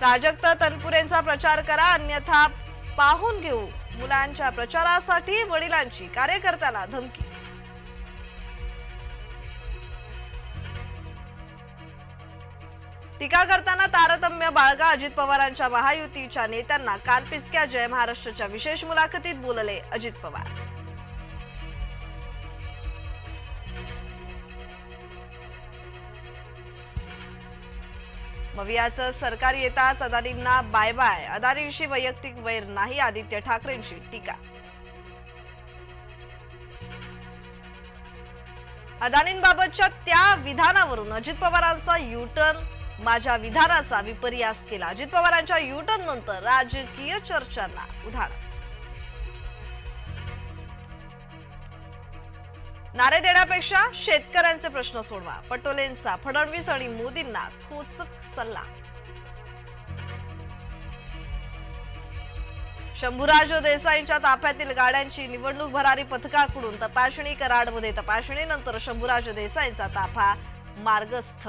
प्राजक्त तनपुरेंचा प्रचार करा अन्यथा पाहून घेऊ। मुलांच्या प्रचारासाठी वडिलांची कार्यकर्त्याला धमकी। टीका करताना तारतम्य बाळगा अजित पवारांच्या महायुतीच्या नेत्यांना कानपिचक्या। जय महाराष्ट्रच्या विशेष मुलाखतीत बोलले अजित पवार। मवियाचं सरकार येताच अदानींना बाय बाय। अदानींशी वैयक्तिक वैर नाही, आदित्य ठाकरेंची टीका। अदानींबाबतच्या त्या विधानावरून अजित पवारांचा युटर्न। माझ्या विधानाचा विपर्यास केला। अजित पवारांच्या युटर्न नंतर राजकीय चर्चांना उधाण। नारे देण्यापेक्षा शेतकऱ्यांचे प्रश्न सोडवा। पटोलेंचा फडणवीस आणि मोदींना खोचक सल्ला। शंभूराज देसाईंच्या ताफ्यातील गाड्यांची निवडणूक भरारी पथकाकडून तपासणी। कराडमध्ये तपासणीनंतर शंभूराज देसाईंचा ताफा मार्गस्थ।